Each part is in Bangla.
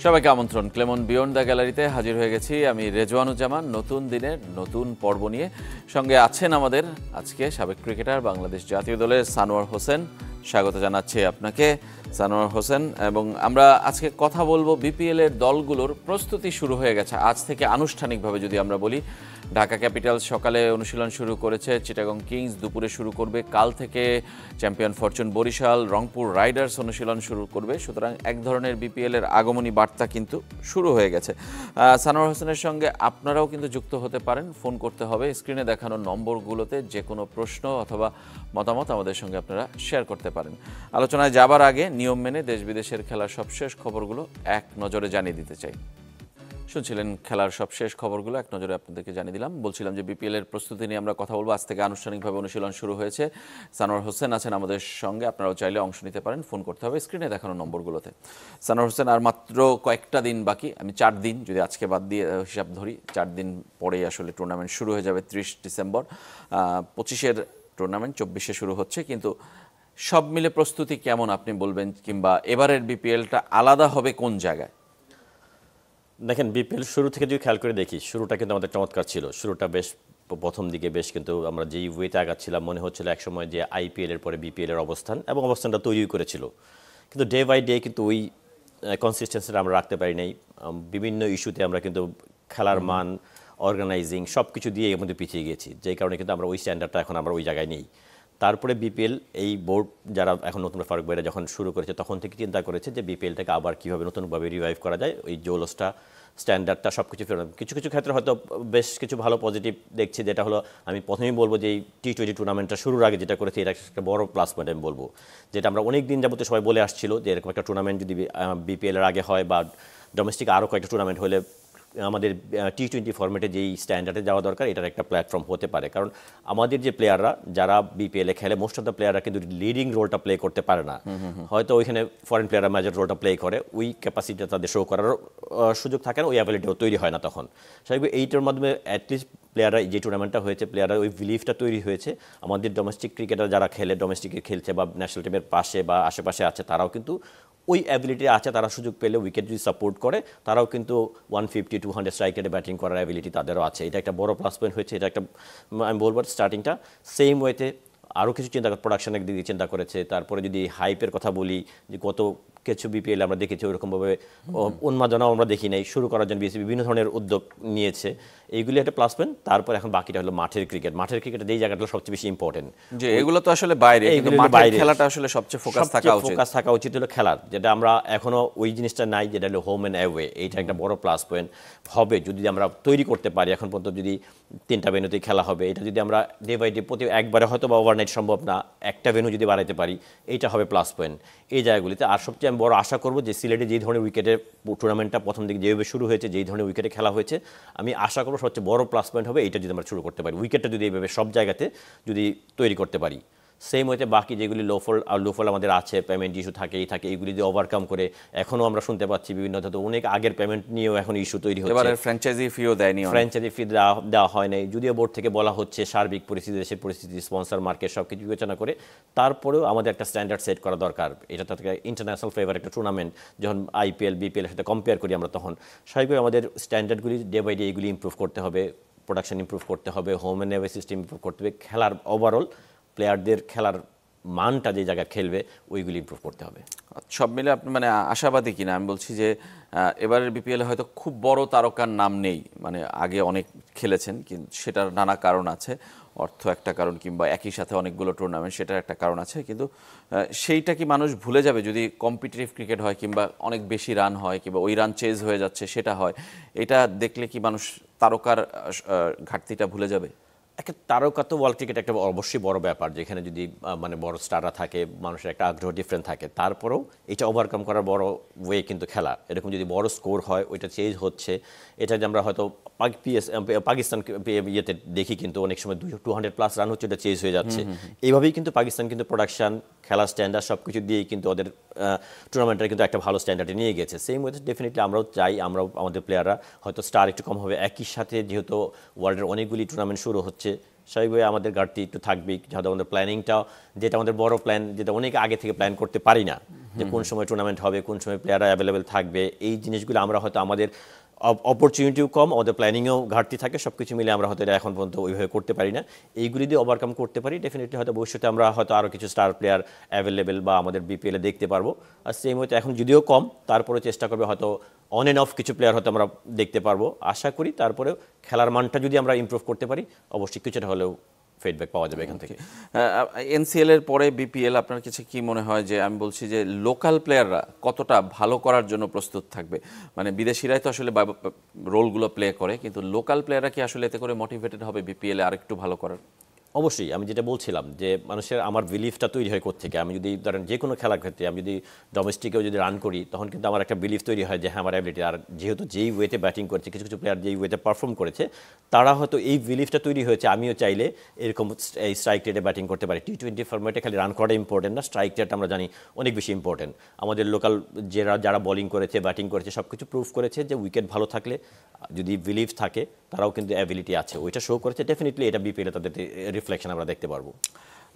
সবাইকে আমন্ত্রণ। ক্লেমন বিয়ন্ড দ্য গ্যালারিতে হাজির হয়ে গেছি আমি রেজওয়ানুজ্জামান, নতুন দিনের নতুন পর্ব নিয়ে। সঙ্গে আছেন আমাদের আজকে সাবেক ক্রিকেটার, বাংলাদেশ জাতীয় দলের সানোয়ার হোসেন। স্বাগত জানাচ্ছি আপনাকে সানোয়ার হোসেন। এবং আমরা আজকে কথা বলবো বিপিএল এর দলগুলোর প্রস্তুতি শুরু হয়ে গেছে আজ থেকে আনুষ্ঠানিকভাবে। যদি আমরা বলি, ঢাকা ক্যাপিটালস সকালে অনুশীলন শুরু করেছে, চিটাগং কিংস দুপুরে শুরু করবে, কাল থেকে champion Fortune Barishal, Rangpur Riders অনুশীলন শুরু করবে। সুতরাং এক ধরনের বিপিএল এর আগমনী বার্তা কিন্তু শুরু হয়ে গেছে। সানোয়ার হোসেনের সঙ্গে আপনারাও কিন্তু যুক্ত হতে পারেন, ফোন করতে হবে স্ক্রিনে দেখানো নম্বরগুলোতে। যে কোনো প্রশ্ন অথবা মতামত আমাদের সঙ্গে আপনারা শেয়ার করতে পারেন। আলোচনায় যাবার আগে নিয়ম মেনে দেশ বিদেশের খেলার সবশেষ খবরগুলো এক নজরে জানিয়ে দিতে চাই। শুনছিলেন খেলার সবশেষ খবরগুলো এক নজরে আপনাদেরকে জানিয়ে দিলাম। বলছিলাম যে বিপিএল এর প্রস্তুতি নিয়ে আমরা কথা বলবো। আজ থেকে আনুষ্ঠানিকভাবে অনুশীলন শুরু হয়েছে। সানোয়ার হোসেন আছেন আমাদের সঙ্গে, আপনারাও চাইলে অংশ নিতে পারেন, ফোন করতে হবে স্ক্রিনে দেখানো নম্বরগুলোতে। সানোয়ার হোসেন, আর মাত্র কয়েকটা দিন বাকি, আমি 4 দিন যদি আজকে বাদ দিয়ে হিসাব ধরি, 4 দিন পরেই আসলে টুর্নামেন্ট শুরু হয়ে যাবে। 30 ডিসেম্বর 25-এর টুর্নামেন্ট 24-এ শুরু হচ্ছে। কিন্তু সব মিলে প্রস্তুতি কেমন আপনি বলবেন, কিংবা এবারের বিপিএলটা আলাদা হবে কোন জায়গায়? দেখেন, বিপিএল শুরু থেকে যদি খেয়াল করে দেখি, শুরুটা কিন্তু আমাদের চমৎকার ছিল। শুরুটা বেশ প্রথম দিকে বেশ কিন্তু আমরা যেই ওয়েতে আগাচ্ছিলাম, মনে হচ্ছিল একসময় যে আইপিএল এর পরে বিপিএল এর অবস্থান, এবং অবস্থানটা তৈরি করেছিল। কিন্তু ডে বাই ডে কিন্তু ওই কনসিস্টেন্সিটা আমরা রাখতে পারি নাই। বিভিন্ন ইস্যুতে আমরা কিন্তু খেলার মান, অর্গানাইজিং সব কিছু দিয়ে এর মধ্যে পিছিয়ে গিয়েছি, যেই কারণে কিন্তু আমরা ওই স্ট্যান্ডার্ডটা এখন আমরা ওই জায়গায় নেই। তারপরে বিপিএল এই বোর্ড যারা এখন নতুন ফারুক ভাইরা যখন শুরু করেছে, তখন থেকে চিন্তা করেছে যে বিপিএলটাকে আবার কীভাবে নতুনভাবে রিভাইভ করা যায়, ওই জৌলসটা, স্ট্যান্ডার্ডটা সব কিছু ফেরত। কিছু কিছু ক্ষেত্রে হয়তো বেশ কিছু ভালো পজিটিভ দেখছি, যেটা হলো আমি প্রথমেই বলবো যে এই টি-20 টুর্নামেন্টটা শুরুর আগে যেটা করেছি, এটা একটা বড় প্লাস পয়েন্ট আমি বলবো। যেটা আমরা অনেক দিন যাবতে সবাই বলে আসছিল যে এরকম একটা টুর্নামেন্ট যদি বিপিএল এর আগে হয়, বা ডোমেস্টিক আরও কয়েকটা টুর্নামেন্ট হলে আমাদের টি-20 ফরম্যাটে যেই স্ট্যান্ডার্ডে যাওয়া দরকার, এটার একটা প্ল্যাটফর্ম হতে পারে। কারণ আমাদের যে প্লেয়াররা যারা বিপিএলে খেলে, মোস্ট অফ দ্য প্লেয়াররা কিন্তু লিডিং রোলটা প্লে করতে পারে না। হয়তো ওইখানে ফরেন প্লেয়াররা মেজর রোলটা প্লে করে, ওই ক্যাপাসিটিটা তাদের শো করার সুযোগ থাকে না, ওই অ্যাবিলিটিও তৈরি হয় না তখন। স্বাভাবিক এইটার মাধ্যমে অ্যাটলিস্ট প্লেয়াররা, যে টুর্নামেন্টটা হয়েছে, প্লেয়াররা ওই বিলিফটা তৈরি হয়েছে। আমাদের ডোমেস্টিক ক্রিকেটার যারা খেলে, ডোমেস্টিকে খেলছে বা ন্যাশনাল টিমের পাশে বা আশেপাশে আছে, তারাও কিন্তু ওই অ্যাবিলিটি আছে। তারা সুযোগ পেলে, উইকেট যদি সাপোর্ট করে, তারাও কিন্তু 150-200 স্ট্রাইকেটে ব্যাটিং করার অ্যাবিলিটি তাদেরও আছে। এটা একটা বড় প্লাস পয়েন্ট হয়েছে। এটা একটা আমি বলবো স্টার্টিংটা সেম ওয়েতে আরও কিছু চিন্তা, প্রোডাকশনের দিকে চিন্তা করেছে। তারপরে যদি হাইপের কথা বলি, যে কত কিছু বিপিএল আমরা দেখেছি, ওইরকমভাবে উন্মাদনাও আমরা দেখি নাই। শুরু করার জন্য বিসিবি বিভিন্ন ধরনের উদ্যোগ নিয়েছে, এইগুলি একটা প্লাস পয়েন্ট। তারপর এখন বাকিটা হলো মাঠের ক্রিকেট। মাঠের ক্রিকেট যেই জায়গাটা সবচেয়ে বেশি ইম্পর্টেন্ট, যে এগুলো তো আসলে বাইরে, কিন্তু মাঠের খেলাটা আসলে সবচেয়ে ফোকাস থাকা উচিত হলো খেলার, যেটা আমরা এখনো ওই জিনিসটা নাই, যেটা হলো হোম অ্যান্ড অ্যাওয়ে। এইটা একটা বড় প্লাস পয়েন্ট হবে যদি আমরা তৈরি করতে পারি। এখন পর্যন্ত যদি 3টা ভেন্যুতেই খেলা হবে, এটা যদি আমরা ডে বাই ডে প্রতি একবারে হয়তো বা ওভারনাইট সম্ভব না, একটা ভেন্যু যদি বাড়াইতে পারি, এইটা হবে প্লাস পয়েন্ট এই জায়গাগুলিতে। আর সবচেয়ে আমি বড় আশা করবো যে সিলেটে যেই ধরনের উইকেটের টুর্নামেন্টটা প্রথম দিকে যেভাবে শুরু হয়েছে, যেই ধরনের উইকেটে খেলা হয়েছে, আমি আশা করবো সবচেয়ে বড় প্লাস পয়েন্ট হবে এইটা যদি আমরা শুরু করতে পারি। উইকেটটা যদি এইভাবে সব জায়গাতে যদি তৈরি করতে পারি, সেম হইতে বাকি যেগুলি লোফল আমাদের আছে, পেমেন্ট ইস্যু থাকেই থাকে, এইগুলি দিয়ে ওভারকাম করে এখনও আমরা শুনতে পাচ্ছি বিভিন্ন অনেক আগের পেমেন্ট নিয়েও এখন ইস্যু তৈরি হচ্ছে। এবারে ফ্র্যাঞ্চাইজি ফিও দেয়নি, ফ্র্যাঞ্চাইজি ফি দেওয়া হয় নাই, যদিও বোর্ড থেকে বলা হচ্ছে সার্বিক পরিস্থিতি, দেশের পরিস্থিতি, স্পন্সর মার্কেট সব কিছু বিবেচনা করে। তারপরেও আমাদের একটা স্ট্যান্ডার্ড সেট করা দরকার। এটা থেকে ইন্টারন্যাশনাল ফ্লেভার একটা টুর্নামেন্ট, যখন আইপিএল বিপিএল এর সাথে কম্পেয়ার করি আমরা, তখন স্বাভাবিকভাবে আমাদের স্ট্যান্ডার্ডগুলি ডে বাই ডে এগুলি ইমপ্রুভ করতে হবে, প্রোডাকশন ইমপ্রুভ করতে হবে, home and away system improve করতে হবে, খেলার ওভারঅল প্লেয়ারদের খেলার মানটা যে জায়গায় খেলবে ওইগুলি ইমপ্রুভ করতে হবে। সব মিলে আপনি মানে আশাবাদী কিনা? আমি বলছি যে এবারের বিপিএল হয়তো খুব বড় তারকার নাম নেই, মানে আগে অনেক খেলেছেন, কিন্তু সেটার নানা কারণ আছে। অর্থ একটা কারণ, কিংবা একই সাথে অনেকগুলো টুর্নামেন্ট, সেটার একটা কারণ আছে। কিন্তু সেইটা কি মানুষ ভুলে যাবে যদি কম্পিটিটিভ ক্রিকেট হয়, কিংবা অনেক বেশি রান হয়, কিংবা ওই রান চেজ হয়ে যাচ্ছে সেটা হয়? এটা দেখলে কি মানুষ তারকার ঘাটতিটা ভুলে যাবে? একটা তারকা তো ওয়ার্ল্ড ক্রিকেট একটা অবশ্যই বড় ব্যাপার, যেখানে যদি মানে বড় স্টাররা থাকে, মানুষের একটা আগ্রহ ডিফারেন্ট থাকে। তারপরেও এটা ওভারকাম করার বড় ওয়ে কিন্তু খেলা। এরকম যদি বড় স্কোর হয়, ওইটা চেঞ্জ হচ্ছে, এটা যে আমরা হয়তো পাকিস্তান ইয়েতে দেখি, কিন্তু অনেক সময় 200+ রান হচ্ছে, এটা চেঞ্জ হয়ে যাচ্ছে। এইভাবেই কিন্তু পাকিস্তান কিন্তু প্রোডাকশন, খেলার স্ট্যান্ডার্ড সব কিছু দিয়েই কিন্তু ওদের টুর্নামেন্টটা কিন্তু একটা ভালো স্ট্যান্ডার্ডে নিয়ে গেছে। সেম ওয়েতে ডেফিনেটলি আমরাও চাই, আমরাও আমাদের প্লেয়াররা হয়তো স্টার একটু কম হবে, একই সাথে যেহেতু ওয়ার্ল্ডের অনেকগুলি টুর্নামেন্ট শুরু হচ্ছে, স্বাভাবিকভাবে আমাদের ঘাটতি একটু থাকবেই, যেহেতু আমাদের প্ল্যানিংটা যেটা আমাদের বড় প্ল্যান, যেটা অনেক আগে থেকে প্ল্যান করতে পারি না, যে কোন সময় টুর্নামেন্ট হবে, কোন সময় প্লেয়াররা অ্যাভেলেবেল থাকবে, এই জিনিসগুলো আমরা হয়তো আমাদের অপরচুনিটিও কম, আমাদের প্ল্যানিংয়েও ঘাটতি থাকে, সব কিছু মিলে আমরা হয়তো এটা এখন পর্যন্ত ওইভাবে করতে পারি না। এইগুলি দিয়ে ওভারকাম করতে পারি, ডেফিনেটলি হয়তো ভবিষ্যতে আমরা হয়তো আরও কিছু স্টার প্লেয়ার অ্যাভেলেবেল বা আমাদের বিপিএলে দেখতে পারবো। আর সেই মতো এখন যদিও কম, তারপরে চেষ্টা করবে হয়তো অন অ্যান্ড অফ কিছু প্লেয়ার হয়তো আমরা দেখতে পারবো আশা করি। তারপরেও খেলার মানটা যদি আমরা ইমপ্রুভ করতে পারি, অবশ্যই কিছুটা হলেও ফিডব্যাক পাওয়া যাবে এখান থেকে। এনসিএল এর পরে বিপিএল, আপনার কাছে কি মনে হয় যে, আমি বলছি যে লোকাল প্লেয়াররা কতটা ভালো করার জন্য প্রস্তুত থাকবে? মানে বিদেশিরাই তো আসলে রোলগুলো প্লে করে, কিন্তু লোকাল প্লেয়াররা কি আসলে এতে করে মোটিভেটেড হবে বিপিএলে আরেকটু ভালো করার? অবশ্যই, আমি যেটা বলছিলাম যে মানুষের আমার বিলিফটা তৈরি হয় কোত্থেকে। আমি যদি ধরেন যে কোনো খেলার ক্ষেত্রে আমি যদি ডোমেস্টিকেও যদি রান করি, তখন কিন্তু আমার একটা বিলিফ তৈরি হয় যে হ্যাঁ আমার অ্যাবিলিটি। আর যেহেতু যেই ওয়েতে ব্যাটিং করেছে, কিছু কিছু প্লেয়ার যেই ওয়েতে পারফর্ম করেছে, তারা হয়তো এই বিলিফটা তৈরি হয়েছে আমিও চাইলে এরকম এই স্ট্রাইক রেটে ব্যাটিং করতে পারি। টি-20 ফরম্যাটে খালি রান করাটা ইম্পর্টেন্ট না, স্ট্রাইক রেট আমরা জানি অনেক বেশি ইম্পর্টেন্ট। আমাদের লোকাল যারা বোলিং করেছে, ব্যাটিং করেছে, সব কিছু প্রুভ করেছে যে উইকেট ভালো থাকলে, যদি বিলিভ থাকে, তারাও কিন্তু অ্যাবিলিটি আছে, ওইটা শো করেছে। ডেফিনেটলি এটা বিপিএলে তাদের রিফ্লেকশন আমরা দেখতে পারবো।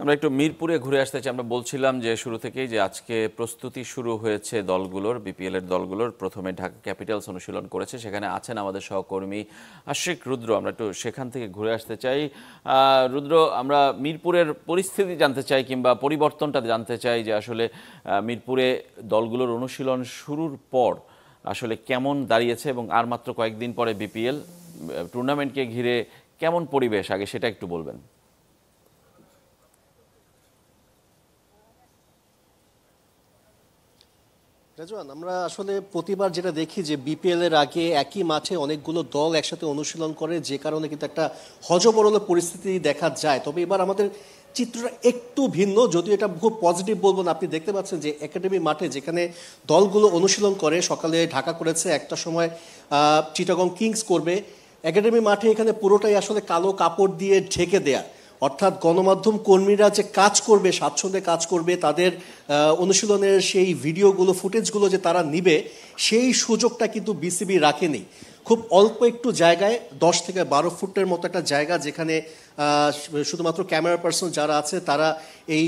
আমরা একটু মিরপুরে ঘুরে আসতে চাই। আমরা বলছিলাম যে শুরু থেকেই যে আজকে প্রস্তুতি শুরু হয়েছে দলগুলোর, বিপিএল এর দলগুলোর। প্রথমে ঢাকা ক্যাপিটালস অনুশীলন করেছে, সেখানে আছেন আমাদের সহকর্মী আশিক রুদ্র। আমরা একটু সেখান থেকে ঘুরে আসতে চাই। রুদ্র, আমরা মিরপুরের পরিস্থিতি জানতে চাই, কিংবা পরিবর্তনটা জানতে চাই, যে আসলে মিরপুরে দলগুলোর অনুশীলন শুরুর পর আসলে কেমন দাঁড়িয়েছে, এবং আর মাত্র কয়েকদিন পরে বিপিএল টুর্নামেন্টকে ঘিরে কেমন পরিবেশ, আগে সেটা একটু বলবেন। রেজওয়ান, আমরা আসলে প্রতিবার যেটা দেখি যে বিপিএল এর আগে একই মাঠে অনেকগুলো দল একসাথে অনুশীলন করে, যে কারণে কিন্তু একটা হযবরল পরিস্থিতি দেখা যায়। তবে এবার আমাদের চিত্রটা একটু ভিন্ন, যদিও এটা খুব পজিটিভ বলবো না। আপনি দেখতে পাচ্ছেন যে একাডেমি মাঠে যেখানে দলগুলো অনুশীলন করে, সকালে ঢাকা করেছে, একটা সময় চিটাগং কিংস করবে। একাডেমি মাঠে এখানে পুরোটাই আসলে কালো কাপড় দিয়ে ঢেকে দেয়া, অর্থাৎ গণমাধ্যম কর্মীরা যে কাজ করবে, স্বাচ্ছন্দ্যে কাজ করবে, তাদের অনুশীলনের সেই ভিডিওগুলো, ফুটেজগুলো যে তারা নিবে, সেই সুযোগটা কিন্তু বিসিবি রাখেনি। খুব অল্প একটু জায়গায়, 10 থেকে 12 ফুটের মতো একটা জায়গা, যেখানে শুধুমাত্র ক্যামেরা পার্সন যারা আছে তারা এই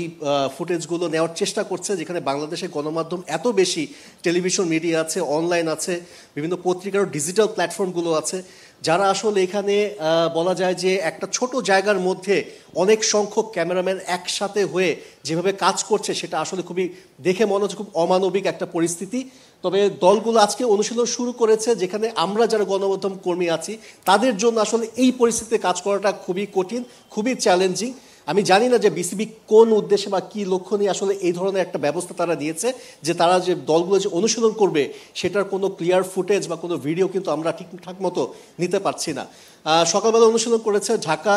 ফুটেজগুলো নেওয়ার চেষ্টা করছে। যেখানে বাংলাদেশের গণমাধ্যম এত বেশি, টেলিভিশন মিডিয়া আছে, অনলাইন আছে, বিভিন্ন পত্রিকার ডিজিটাল প্ল্যাটফর্মগুলো আছে, যারা আসলে এখানে বলা যায় যে একটা ছোট জায়গার মধ্যে অনেক সংখ্যক ক্যামেরাম্যান একসাথে হয়ে যেভাবে কাজ করছে, সেটা আসলে খুবই দেখে মনে হচ্ছে খুব অমানবিক একটা পরিস্থিতি। তবে দলগুলো আজকে অনুশীলন শুরু করেছে, যেখানে আমরা যারা গণমাধ্যম কর্মী আছি তাদের জন্য আসলে এই পরিস্থিতিতে কাজ করাটা খুবই কঠিন, খুবই চ্যালেঞ্জিং। আমি জানি না যে বিসিবি কোন উদ্দেশ্যে বা কী লক্ষ্য নিয়ে আসলে এই ধরনের একটা ব্যবস্থা তারা দিয়েছে, যে তারা যে দলগুলো যে অনুশীলন করবে সেটার কোনো ক্লিয়ার ফুটেজ বা কোনো ভিডিও কিন্তু আমরা ঠিকঠাক মতো নিতে পারছি না। সকালবেলা অনুশীলন করেছে ঢাকা,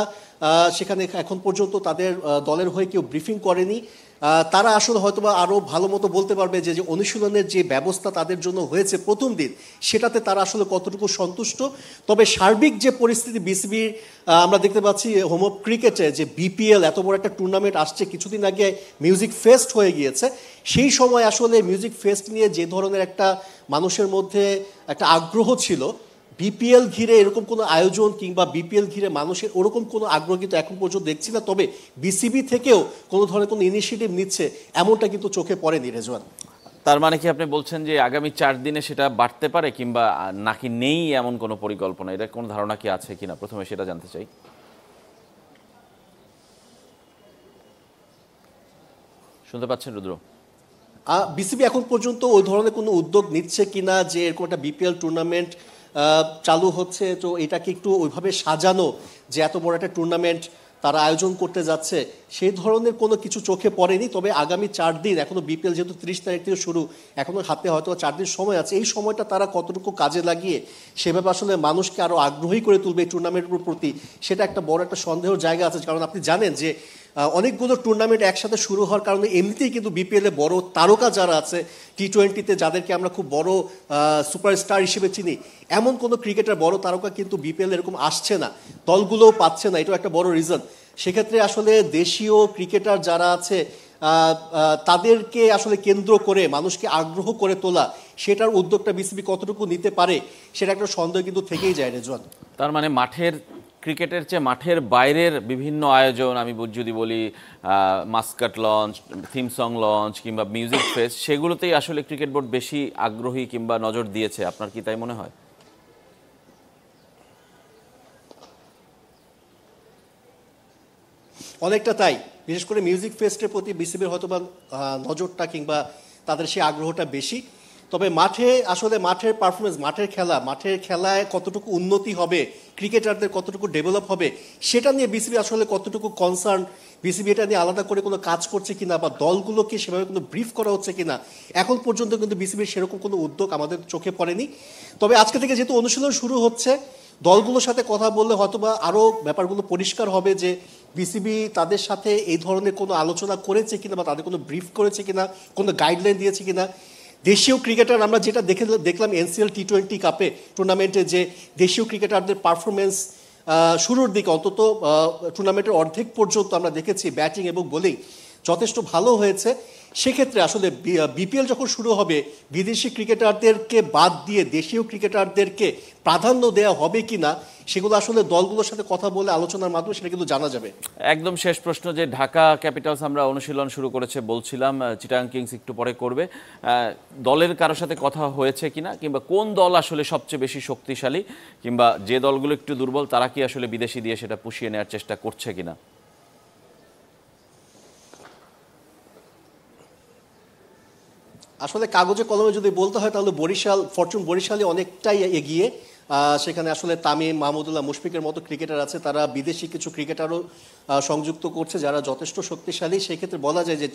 সেখানে এখন পর্যন্ত তাদের দলের হয়ে কেউ ব্রিফিং করেনি। তারা আসলে হয়তোবা আরও ভালো মতো বলতে পারবে যে অনুশীলনের যে ব্যবস্থা তাদের জন্য হয়েছে প্রথম দিন, সেটাতে তারা আসলে কতটুকু সন্তুষ্ট। তবে সার্বিক যে পরিস্থিতি বিসিবির, আমরা দেখতে পাচ্ছি হোম অফ ক্রিকেটে যে বিপিএল এত বড় একটা টুর্নামেন্ট আসছে, কিছুদিন আগে মিউজিক ফেস্ট হয়ে গিয়েছে। সেই সময় আসলে মিউজিক ফেস্ট নিয়ে যে ধরনের একটা মানুষের মধ্যে একটা আগ্রহ ছিল, বিপিএল ঘিরে এরকম কোনো আয়োজন কিংবা বিপিএল ঘিরে মানুষের ওরকম কোনো আগ্রহ কিন্তু এখন পর্যন্ত দেখছি না। তবে বিসিবি থেকেও কোনো ধরনের কোনো ইনিশিয়েটিভ নিচ্ছে এমনটা কিন্তু চোখে পড়েনি রেজওয়ান। তার মানে কি আপনি বলছেন যে আগামী 4 দিনে সেটা বাড়তে পারে, কিংবা নাকি নেই এমন কোনো পরিকল্পনা? এটা কোনো ধারণা কি আছে কিনা, প্রথমে সেটা জানতে চাই। শুনতে পাচ্ছেন রুদ্র? বিসিবি এখন পর্যন্ত ওই ধরনের কোনো উদ্যোগ নিচ্ছে কিনা যে এরকম একটা বিপিএল টুর্নামেন্ট চালু হচ্ছে, তো এটাকে একটু ওইভাবে সাজানো যে এত বড় একটা টুর্নামেন্ট তারা আয়োজন করতে যাচ্ছে, সেই ধরনের কোনো কিছু চোখে পড়েনি। তবে আগামী 4 দিন, এখনও বিপিএল যেহেতু 30 তারিখ থেকে শুরু, এখনও হাতে হয়তো 4 দিন সময় আছে, এই সময়টা তারা কতটুকু কাজে লাগিয়ে সেভাবে আসলে মানুষকে আরও আগ্রহী করে তুলবে এই টুর্নামেন্টের প্রতি, সেটা একটা বড় একটা সন্দেহের জায়গা আছে। কারণ আপনি জানেন যে অনেকগুলো টুর্নামেন্ট একসাথে শুরু হওয়ার কারণে এমনিতেই কিন্তু বিপিএলে বড় তারকা যারা আছে, টি-20তে যাদেরকে আমরা খুব বড় সুপারস্টার হিসেবে চিনি, এমন কোনো ক্রিকেটার বড় তারকা কিন্তু বিপিএল এরকম আসছে না, দলগুলোও পাচ্ছে না। এটাও একটা বড় রিজন। সেক্ষেত্রে আসলে দেশীয় ক্রিকেটার যারা আছে তাদেরকে আসলে কেন্দ্র করে মানুষকে আগ্রহ করে তোলা, সেটার উদ্যোগটা বিসিবি কতটুকু নিতে পারে, সেটা একটা সন্দেহ কিন্তু থেকেই যায় রেজওয়ান। তার মানে মাঠের ক্রিকেটের চেয়ে মাঠের বাইরের বিভিন্ন আয়োজন, আমি যদি বলি Muscat launch, theme song launch কিংবা মিউজিক ফেস্ট, সেগুলোতেই আসলে ক্রিকেট বোর্ড বেশি আগ্রহী কিংবা নজর দিয়েছে, আপনার কি তাই মনে হয়? অনেকটা তাই, বিশেষ করে মিউজিক ফেস্টের প্রতি বিসিবির হয়তো বা নজরটা কিংবা তাদের সেই আগ্রহটা বেশি। তবে মাঠে আসলে মাঠের পারফরমেন্স, মাঠের খেলায় কতটুকু উন্নতি হবে, ক্রিকেটারদের কতটুকু ডেভেলপ হবে, সেটা নিয়ে বিসিবি আসলে কতটুকু কনসার্ন, বিসিবি এটা নিয়ে আলাদা করে কোনো কাজ করছে কিনা বা দলগুলোকে সেভাবে কোনো ব্রিফ করা হচ্ছে কিনা, এখন পর্যন্ত কিন্তু বিসিবির সেরকম কোনো উদ্যোগ আমাদের চোখে পড়েনি। তবে আজকে থেকে যেহেতু অনুশীলন শুরু হচ্ছে, দলগুলোর সাথে কথা বললে হয়তোবা আরও ব্যাপারগুলো পরিষ্কার হবে যে বিসিবি তাদের সাথে এই ধরনের কোনো আলোচনা করেছে কিনা বা তাদের কোনো ব্রিফ করেছে কিনা, কোনো গাইডলাইন দিয়েছে কিনা। দেশীয় ক্রিকেটার আমরা যেটা দেখলাম এনসিএল টি20 কাপে টুর্নামেন্টে, যে দেশীয় ক্রিকেটারদের পারফরমেন্স শুরুর দিকে অন্তত টুর্নামেন্টের অর্ধেক পর্যন্ত আমরা দেখেছি ব্যাটিং এবং বোলিং যথেষ্ট ভালো হয়েছে। সেক্ষেত্রে আসলে বিপিএল যখন শুরু হবে, বিদেশি ক্রিকেটারদেরকে বাদ দিয়ে দেশীয় ক্রিকেটারদেরকে প্রাধান্য দেওয়া হবে কিনা, সেগুলো আসলে দলগুলোর সাথে কথা বলে আলোচনার মাধ্যমে সেটা কিন্তু জানা যাবে। একদম শেষ প্রশ্ন, যে ঢাকা ক্যাপিটালস আমরা অনুশীলন শুরু করেছে বলছিলাম, চিটাগাং কিংস একটু পরে করবে, দলের কারোর সাথে কথা হয়েছে কিনা, কিংবা কোন দল আসলে সবচেয়ে বেশি শক্তিশালী, কিংবা যে দলগুলো একটু দুর্বল তারা কি আসলে বিদেশি দিয়ে সেটা পুষিয়ে নেওয়ার চেষ্টা করছে কিনা? আসলে কাগজে কলমে যদি বলতে হয় তাহলে ফরচুন বরিশালে অনেকটাই এগিয়ে। সেখানে আসলে তামিম, মাহমুদুল্লাহ, মুশফিকের মতো ক্রিকেটার আছে, তারা বিদেশি কিছু ক্রিকেটারও সংযুক্ত করছে যারা যথেষ্ট শক্তিশালী। সেই ক্ষেত্রে বলা যায় যে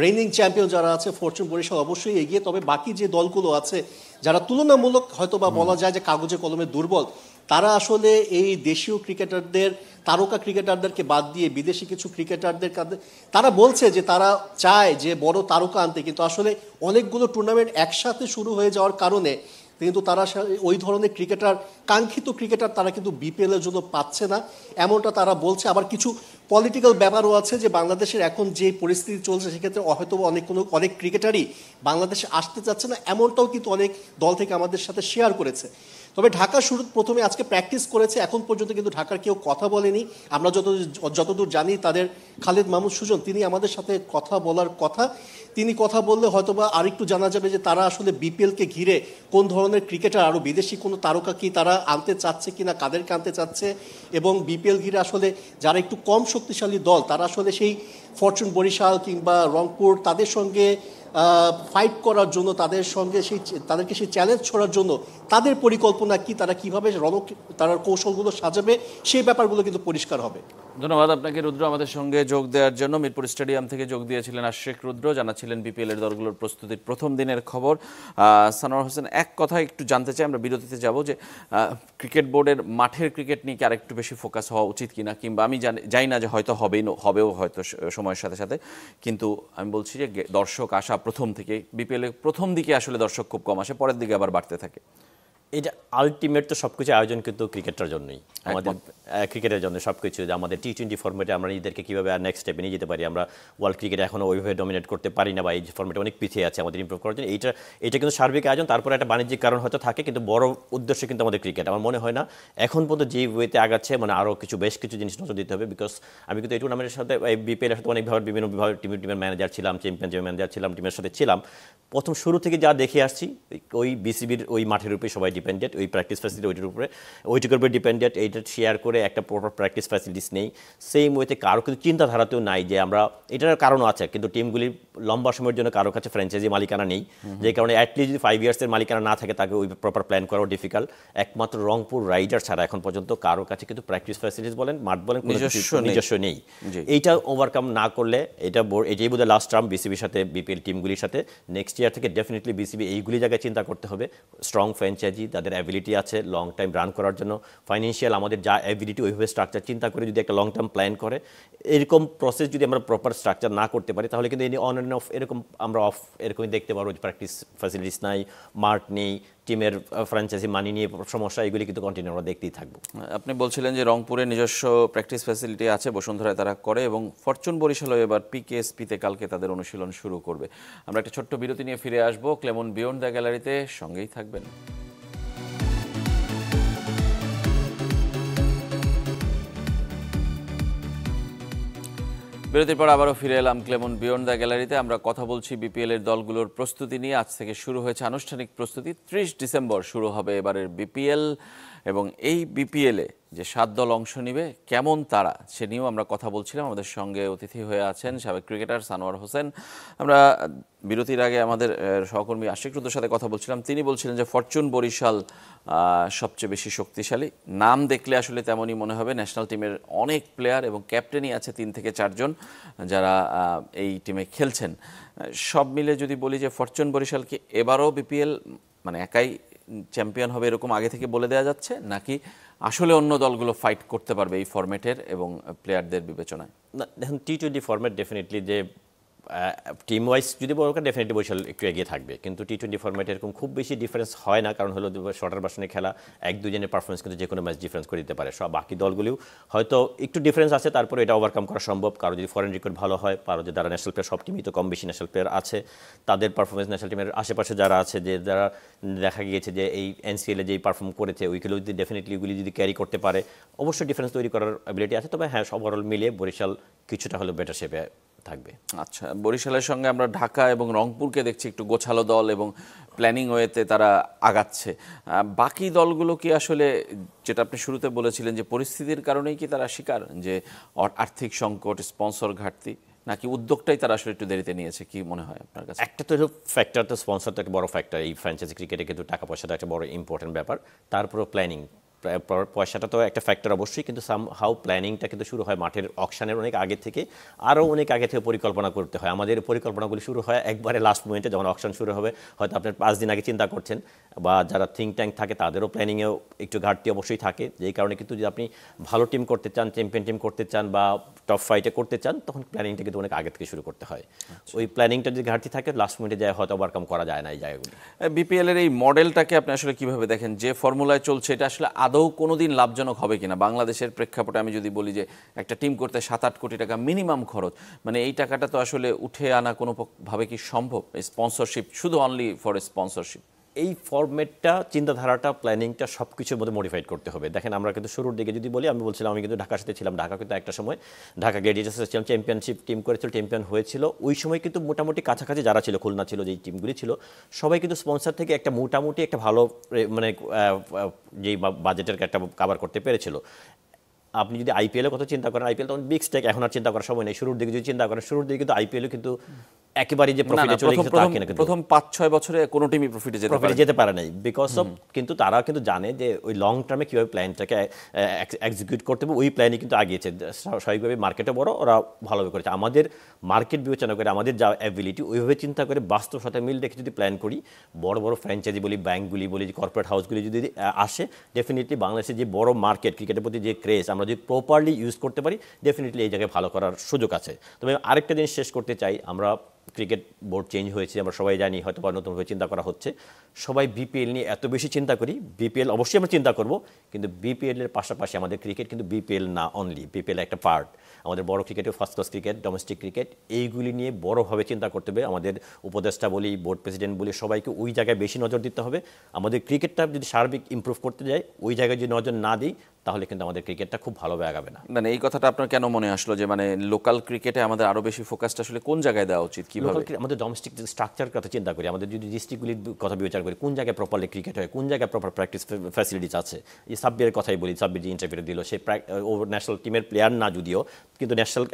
রেইনিং চ্যাম্পিয়ন যারা আছে ফরচুন বরিশাল অবশ্যই এগিয়ে। তবে বাকি যে দলগুলো আছে যারা তুলনামূলক হয়তো বা বলা যায় যে কাগজে কলমে দুর্বল, তারা আসলে এই দেশীয় ক্রিকেটারদের, তারকা ক্রিকেটারদেরকে বাদ দিয়ে বিদেশি কিছু ক্রিকেটারদের তারা বলছে যে তারা চায় যে বড় তারকা আনতে, কিন্তু আসলে অনেকগুলো টুর্নামেন্ট একসাথে শুরু হয়ে যাওয়ার কারণে কিন্তু তারা ওই ধরনের কাঙ্ক্ষিত ক্রিকেটার তারা কিন্তু বিপিএলের জন্য পাচ্ছে না, এমনটা তারা বলছে। আবার কিছু পলিটিক্যাল ব্যাপারও আছে যে বাংলাদেশের এখন যে পরিস্থিতি চলছে সেক্ষেত্রে হয়তো অনেক ক্রিকেটারই বাংলাদেশে আসতে চাচ্ছে না, এমনটাও কিন্তু অনেক দল থেকে আমাদের সাথে শেয়ার করেছে। তবে ঢাকা প্রথমে আজকে প্র্যাকটিস করেছে, এখন পর্যন্ত কিন্তু ঢাকার কেউ কথা বলেনি। আমরা যতদূর জানি তাদের খালেদ মাহমুদ সুজন, তিনি আমাদের সাথে কথা বলার কথা, তিনি কথা বললে হয়তোবা আরেকটু জানা যাবে যে তারা আসলে বিপিএলকে ঘিরে কোন ধরনের ক্রিকেটার, আরও বিদেশি কোনো তারকা কি তারা আনতে চাচ্ছে কিনা, কাদেরকে আনতে চাচ্ছে, এবং বিপিএল ঘিরে আসলে যারা একটু কম শক্তিশালী দল তারা আসলে সেই ফরচুন বরিশাল কিংবা রংপুর তাদের সঙ্গে ফাইট করার জন্য, তাদেরকে সেই চ্যালেঞ্জ ছোড়ার জন্য তাদের পরিকল্পনা কি, তারা কীভাবে তারা কৌশলগুলো সাজাবে, সেই ব্যাপারগুলো কিন্তু পরিষ্কার হবে। ধন্যবাদ আপনাকে রুদ্র, আমাদের সঙ্গে যোগ দেওয়ার জন্য। মিরপুর স্টেডিয়াম থেকে যোগ দিয়েছিলেন আশিক রুদ্র, জানাচ্ছিলেন বিপিএলের দলগুলোর প্রস্তুতির প্রথম দিনের খবর। সানোয়ার হোসেন, এক কথা একটু জানতে চাই, আমরা বিরতিতে যাব, যে ক্রিকেট বোর্ডের মাঠের ক্রিকেট নিয়ে কি আরেকটু বেশি ফোকাস হওয়া উচিত কিনা, কিংবা আমি জানি না যে হয়তো হবেও হয়তো সময়ের সাথে সাথে, কিন্তু আমি বলছি যে দর্শক আসা প্রথম থেকে, বিপিএলের প্রথম দিকে আসলে দর্শক খুব কম আসে, পরের দিকে আবার বাড়তে থাকে। এটা আলটিমেট তো সবকিছু আয়োজন কিন্তু ক্রিকেটের জন্যই, আমাদের ক্রিকেটের জন্য সবকিছু। আমাদের টি20 ফর্মেটে আমরা নিজেদেরকে কীভাবে নেক্সট স্টেপে নিয়ে যেতে পারি, আমরা ওয়ার্ল্ড ক্রিকেটে এখনও ওইভাবে ডমিনেট করতে পারি না, বা এই ফর্মেটে অনেক পিছিয়ে আছে, আমাদের ইমপ্রুভ করার জন্য এটা কিন্তু সার্বিক আয়োজন। তারপরে একটা বাণিজ্যিক কারণ হয়তো থাকে, কিন্তু বড় উদ্দেশ্য কিন্তু আমাদের ক্রিকেট। আমার মনে হয় না এখন পর্যন্ত যে ওয়েতে আগাচ্ছে, মানে আরও বেশ কিছু জিনিস নজর দিতে হবে। বিকজ আমি কিন্তু এই টুর্নামেন্টের সাথে, এই বিপিএলের সাথে অনেকভাবে বিভিন্ন বিভাগের টিমের ম্যানেজার ছিলাম, চ্যাম্পিয়নশিপের ম্যানেজার ছিলাম, টিমের সাথে ছিলাম। প্রথম শুরু থেকে যা দেখে আসছি, ওই বিসিবির ওই মাঠের উপরে সবাই ডিপেন্ডেন্ট, ওই প্র্যাকটিস ফ্যাসিলিটি ওইটার উপরে ডিপেন্ডেন্ট, এইটা শেয়ার করে একটা প্রপার প্র্যাকটিস ফ্যাসিলিটিস নেই। সেম ওয়েতে কারো কিন্তু চিন্তাধারাতেও নাই যে আমরা, এটার কারণও আছে, কিন্তু টিমগুলির লম্বা সময়ের জন্য কারো কাছে ফ্র্যাঞ্চাইজি মালিকানা নেই, যে কারণে অ্যাটলিস্ট যদি 5 ইয়ার্সের মালিকানা না থাকে তাকে ওই প্রপার প্ল্যান করাও ডিফিকাল্ট। একমাত্র রংপুর রাইডার ছাড়া এখন পর্যন্ত কারো কাছে কিন্তু প্র্যাকটিস ফ্যাসিলিটিস বলেন, মাঠ বলেন, নিজস্ব নেই। এইটা ওভারকাম না করলে, এটাই বোধহয় লাস্ট টার্ম বিসিবির সাথে, বিপিএল টিমগুলির সাথে। নেক্সট ইয়ার থেকে ডেফিনেটলি বিসিবি এইগুলি জায়গায় চিন্তা করতে হবে, স্ট্রং ফ্র্যাঞ্চাইজি, তাদের অ্যাবিলিটি আছে লং টাইম রান করার জন্য, ফাইন্যান্সিয়াল আমাদের যা অ্যাবিলিটি ওইভাবে স্ট্রাকচার চিন্তা করে যদি একটা লং টার্ম প্ল্যান করে, এরকম প্রসেস যদি আমরা প্রপার স্ট্রাকচার না করতে পারি, তাহলে কিন্তু অন অ্যান্ড অফ এরকম আমরা এরকমই দেখতে পারবো, প্র্যাকটিস ফ্যাসিলিটিস নাই, মাঠ নেই, টিমের ফ্র্যাঞ্চাইজি মানি নিয়ে সমস্যা, এগুলি কিন্তু কন্টিনিউ আমরা দেখতেই থাকবো। আপনি বলছিলেন যে রংপুরে নিজস্ব প্র্যাকটিস ফ্যাসিলিটি আছে, বসুন্ধরায় তারা করে, এবং ফরচুন বরিশালও এবার পিকেএসপিতে কালকে তাদের অনুশীলন শুরু করবে। আমরা একটা ছোট্ট বিরতি নিয়ে ফিরে আসবো ক্লেমন বিয়ন্ড দ্য গ্যালারিতে, সঙ্গেই থাকবেন। বিরতির পর আবারও ফিরে এলাম ক্লেমন বিয়ন্ড দ্য গ্যালারিতে। আমরা কথা বলছি বিপিএল এর দলগুলোর প্রস্তুতি নিয়ে। আজ থেকে শুরু হয়েছে আনুষ্ঠানিক প্রস্তুতি। 30 ডিসেম্বর শুরু হবে এবারের বিপিএল, এবং এই বিপিএলে যে 7 দল অংশ নেবে কেমন তারা, সে নিয়েও আমরা কথা বলছিলাম। আমাদের সঙ্গে অতিথি হয়ে আছেন সাবেক ক্রিকেটার সানোয়ার হোসেন। আমরা বিরতির আগে আমাদের সহকর্মী আশিক রুদ্রের সাথে কথা বলছিলাম। তিনি বলছিলেন যে ফরচুন বরিশাল সবচেয়ে বেশি শক্তিশালী। নাম দেখলে আসলে তেমনই মনে হবে। ন্যাশনাল টিমের অনেক প্লেয়ার এবং ক্যাপ্টেনই আছে 3 থেকে 4 জন যারা এই টিমে খেলছেন। সব মিলে যদি বলি যে ফরচুন বরিশাল কি এবারও বিপিএল মানে একাই চ্যাম্পিয়ন হবে এরকম আগে থেকে বলে দেওয়া যাচ্ছে, নাকি আসলে অন্য দলগুলো ফাইট করতে পারবে এই ফরম্যাটের এবং প্লেয়ারদের বিবেচনায়? না, দেখুন টি-20 ফরম্যাট ডেফিনেটলি যে টিম ওয়াইজ যদি বড় ডেফিনেটলি বরিশাল একটু এগিয়ে থাকবে, কিন্তু টি-20 ফরম্যাটে এরকম খুব বেশি ডিফারেন্স হয় না। কারণ হলো শর্টার ভার্সনে খেলা, 1-2 জনের পারফরমেন্স কিন্তু যে কোনো ম্যাচ ডিফারেন্স করে দিতে পারে। সব বাকি দলগুলিও হয়তো একটু ডিফারেন্স আছে, তারপরে এটা ওভারকাম করা সম্ভব। কারো যদি ফরেন রেকর্ড ভালো হয়, কারো যে যারা ন্যাশনাল প্লেয়ার, সব টিমই তো কম বেশি ন্যাশনাল প্লেয়ার আছে, তাদের পারফরমেন্স ন্যাশনাল টিমের আশেপাশে যারা আছে, যে যারা দেখা গিয়েছে যে এই এনসিএলে যেই পারফর্ম করেছে ওইগুলো যদি ডেফিনেটলি ওইগুলি যদি ক্যারি করতে পারে, অবশ্যই ডিফারেন্স তৈরি করার অ্যাবিলিটি আছে। তবে হ্যাঁ, ওভারঅল মিলিয়ে বরিশাল কিছুটা হলো বেটার শেপে থাকবে। আচ্ছা, বরিশালের সঙ্গে আমরা ঢাকা এবং রংপুরকে দেখছি একটু গোছালো দল এবং প্ল্যানিং ওয়েতে তারা আগাচ্ছে। বাকি দলগুলো কি আসলে, যেটা আপনি শুরুতে বলেছিলেন যে পরিস্থিতির কারণেই কি তারা শিকার, যে আর্থিক সংকট, স্পন্সর ঘাটতি, নাকি উদ্যোগটাই তারা আসলে একটু দেরিতে নিয়েছে? কি মনে হয় আপনার কাছে? একটা তো ফ্যাক্টর, তো স্পন্সর তো একটা বড় ফ্যাক্টর এই ফ্র্যাঞ্চাইজি ক্রিকেটে, কিন্তু টাকা পয়সাটা একটা বড় ইম্পর্টেন্ট ব্যাপার। তারপরে প্ল্যানিং, পয়সাটা তো একটা ফ্যাক্টর অবশ্যই, কিন্তু সামহাউ প্ল্যানিংটা কিন্তু শুরু হয় মাঠের অকশনের অনেক আগে থেকে, আরও অনেক আগে থেকে পরিকল্পনা করতে হয়। আমাদের পরিকল্পনাগুলি শুরু হয় একবারে লাস্ট মোমেন্টে, যখন অকশন শুরু হবে। হয়তো আপনার 5 দিন আগে চিন্তা করছেন, বা যারা থিঙ্ক ট্যাঙ্ক থাকে তাদেরও প্ল্যানিংয়েও একটু ঘাটতি অবশ্যই থাকে। যেই কারণে কিন্তু যদি আপনি ভালো টিম করতে চান, চ্যাম্পিয়ন টিম করতে চান, বা টপ ফাইটে করতে চান, তখন প্ল্যানিংটা কিন্তু অনেক আগে থেকে শুরু করতে হয়। ওই প্ল্যানিংটা যদি ঘাটতি থাকে, লাস্ট মোমেন্টে যায় হয়তো ওভারকাম করা যায় না এই জায়গাগুলি। বিপিএল এর এই মডেলটাকে আপনি আসলে কিভাবে দেখেন? যে ফর্মুলায় চলছে, এটা আসলে আদৌ কোনোদিন লাভজনক হবে কিনা? বাংলাদেশের প্রেক্ষাপটে আমি যদি বলি যে একটা টিম করতে 7-8 কোটি টাকা মিনিমাম খরচ, মানে এই টাকাটা তো আসলে উঠে আনা কোনোভাবে কি সম্ভব? স্পন্সরশিপ, শুধু অনলি ফর স্পন্সরশিপ। এই ফরম্যাটটা, চিন্তাধারাটা, প্ল্যানিংটা সব কিছুর মধ্যে মডিফাইড করতে হবে। দেখেন, আমরা কিন্তু শুরুর দিকে যদি বলি, আমি বলছিলাম আমি কিন্তু ঢাকার সাথে ছিলাম। ঢাকা কিন্তু একটা সময় ঢাকা গ্ল্যাডিয়েটার্সে ছিলাম, চ্যাম্পিয়নশিপ টিম করেছিল, চ্যাম্পিয়ন হয়েছিল। ওই সময় কিন্তু মোটামুটি কাছাকাছি যারা ছিল, খুলনা ছিল, যেই টিমগুলি ছিল, সবাই কিন্তু স্পন্সর থেকে একটা মোটামুটি একটা ভালো মানে যেই বাজেটের একটা কাভার করতে পেরেছিল। আপনি যদি আইপিএলের কথা চিন্তা করেন, আইপিএল তখন বিগ স্টেক, এখন আর চিন্তা করার সময় নেই। শুরুর দিকে যদি চিন্তা করেন, শুরুর দিকে কিন্তু আইপিএলও কিন্তু একেবারে যে প্রফিটে চলে গেছে তা কিনা, কিন্তু প্রথম 5-6 বছরে কোনো টিমই প্রফিটে যেতে পারে নাই, বিকজ অফ, কিন্তু তারা কিন্তু জানে যে ওই লং টার্মে কীভাবে প্ল্যানটাকে এক্সিকিউট করতে হবে, ওই প্ল্যানই কিন্তু আগিয়েছে। স্বাভাবিকভাবে মার্কেটে বড়, ওরা ভালোভাবে করেছে। আমাদের মার্কেট বিবেচনা করে, আমাদের যা অ্যাবিলিটি, ওইভাবে চিন্তা করে বাস্তব সাথে মিল রেখে যদি প্ল্যান করি, বড় বড় ফ্র্যাঞ্চাইজি বলি, ব্যাঙ্কগুলি বলি, কর্পোরেট হাউসগুলি যদি আসে, ডেফিনেটলি বাংলাদেশের যে বড় মার্কেট, ক্রিকেটের প্রতি যে ক্রেজ, আমরা যদি প্রপারলি ইউজ করতে পারি, ডেফিনেটলি এই জায়গায় ভালো করার সুযোগ আছে। তবে আরেকটা জিনিস শেষ করতে চাই, আমরা ক্রিকেট বোর্ড চেঞ্জ হয়েছে, আমরা সবাই জানি, হয়তো বা নতুনভাবে চিন্তা করা হচ্ছে। সবাই বিপিএল নিয়ে এত বেশি চিন্তা করি, বিপিএল অবশ্যই আমরা চিন্তা করব, কিন্তু বিপিএলের পাশাপাশি আমাদের ক্রিকেট কিন্তু বিপিএল না অনলি, বিপিএল একটা পার্ট। আমাদের বড় ক্রিকেটে first class cricket, domestic cricket, এইগুলি নিয়ে বড়োভাবে চিন্তা করতে হবে। আমাদের উপদেষ্টা বলি, বোর্ড প্রেসিডেন্ট বলি, সবাইকে ওই জায়গায় বেশি নজর দিতে হবে। আমাদের ক্রিকেটটা যদি সার্বিক ইমপ্রুভ করতে যায়, ওই জায়গায় যদি নজর না দিই, তাহলে কিন্তু আমাদের ক্রিকেটটা খুব ভালোভাবে আগাবে না। মানে এই কথাটা আপনার কেন মনে আসলো যে মানে লোকাল ক্রিকেটে আমাদের আরো বেশি ফোকাসটা আসলে কোন জায়গায় দেওয়া উচিত? কিভাবে আমাদের ডোমেস্টিক স্ট্রাকচার কথা চিন্তা করি, আমাদের যদি ডিস্ট্রিক্টগুলির কথা বিবেচনা করি, কোন জায়গায় প্রপারলি ক্রিকেট হয়, কোন জায়গায় প্রপার প্র্যাকটিস ফ্যাসিলিটিস আছে। এই সাব্বিরের কথাই বলি, সাব্বির যে ইন্টারভিউ দিল, সে ও ন্যাশনাল টিমের প্লেয়ার না যদিও, কিন্তু national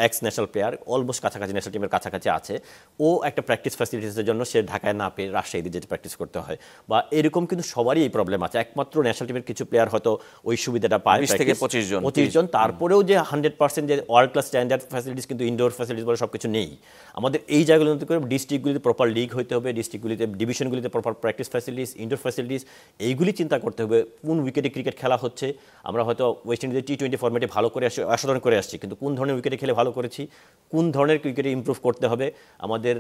x national player, almost কাছাকাছি ন্যাশনাল টিমের কাছাকাছি আছে। ও একটা প্র্যাকটিস ফ্যাসিলিটিসের জন্য সে ঢাকায় না পেয়ে রাজশাহীতে যেতে প্র্যাকটিস করতে হয়, বা এরকম কিন্তু সবারই এই প্রবলেম আছে। একমাত্র ন্যাশনাল টিমের কিছু প্লেয়ার হয়তো ওই সুবিধাটা পায়, 20 থেকে 25 জন, তারপরেও যে 100% যে ওয়ার্ল্ড ক্লাস স্ট্যান্ডার্ড ফ্যাসিলিটিস, কিন্তু ইনডোর ফ্যাসিলিটিস বলে সব কিছু নেই। আমাদের এই জায়গাগুলোতে করে ডিস্ট্রিক্টগুলিতে প্রপার লিগ হইতে হবে, ডিস্ট্রিক্টগুলিতে ডিভিশনগুলিতে proper practice facilities, indoor facilities, এইগুলি চিন্তা করতে হবে। কোন উইকেটে ক্রিকেট খেলা হচ্ছে, আমরা হয়তো ওয়েস্ট ইন্ডিজের টি-20 ফরম্যাটে ভালো করে অসাধারণ করে আসছি, কিন্তু কোন ধরনের উইকেটে খেলে ভালো করেছি, কোন ধরনের উইকেটে ইমপ্রুভ করতে হবে। আমাদের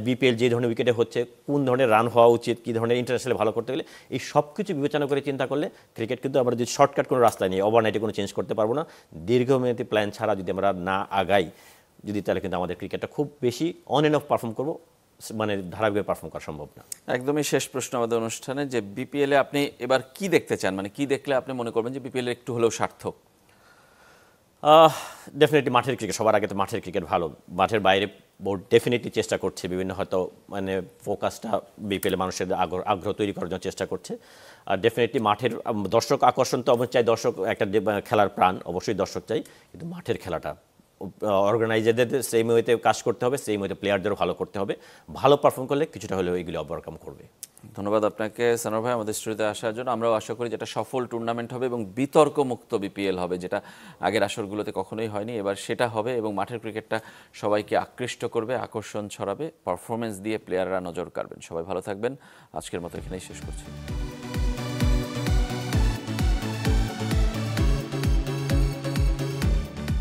বিপিএল যে ধরনের উইকেটে হচ্ছে, কোন ধরনের রান হওয়া উচিত, কী ধরনের ইন্টারন্যাশনালে ভালো করতে গেলে, এই সব কিছু বিবেচনা করে চিন্তা করলে ক্রিকেট কিন্তু আমরা যদি শর্টকাট কোনো রাস্তায় নিয়ে ওভারনাইটে কোনো চেঞ্জ করতে পারবো না। দীর্ঘমেয়াদী প্ল্যান ছাড়া যদি আমরা না আগাই, তাহলে কিন্তু আমাদের ক্রিকেটটা খুব বেশি অন এন্ড অফ পারফর্ম করবো, মানে ধারাবাহিকভাবে পারফর্ম করা সম্ভব না। একদমই শেষ প্রশ্ন আমাদের অনুষ্ঠানে, যে বিপিএলে আপনি এবার কি দেখতে চান? মানে কি দেখলে আপনি মনে করবেন যে বিপিএল একটু হলেও সার্থক? ডেফিনেটলি মাঠের ক্রিকেট, সবার আগে তো মাঠের ক্রিকেট ভালো। মাঠের বাইরে বোর্ড ডেফিনেটলি চেষ্টা করছে, বিভিন্ন হয়তো মানে ফোকাসটা বিপিএলে মানুষের আগ্রহ তৈরি করার জন্য চেষ্টা করছে। আর ডেফিনেটলি মাঠের দর্শক আকর্ষণ তো অবশ্যই চাই, দর্শক একটা খেলার প্রাণ, অবশ্যই দর্শক চাই, কিন্তু মাঠের খেলাটা অর্গানাইজারদের সেম ওয়েতে কাজ করতে হবে, সেম ওয়েতে প্লেয়ারদেরও ভালো করতে হবে। ভালো পারফর্ম করলে কিছুটা হলেও এগুলি ওভারকাম করবে। ধন্যবাদ আপনাকে সানোয়ার ভাই আমাদের স্টুডিওতে আসার জন্য। আমরাও আশা করি যেটা সফল টুর্নামেন্ট হবে এবং বিতর্ক মুক্ত বিপিএল হবে, যেটা আগের আসরগুলোতে কখনোই হয়নি, এবার সেটা হবে এবং মাঠের ক্রিকেটটা সবাইকে আকৃষ্ট করবে, আকর্ষণ ছড়াবে, পারফরমেন্স দিয়ে প্লেয়াররা নজর কাড়বেন। সবাই ভালো থাকবেন, আজকের মতো এখানেই শেষ করছি।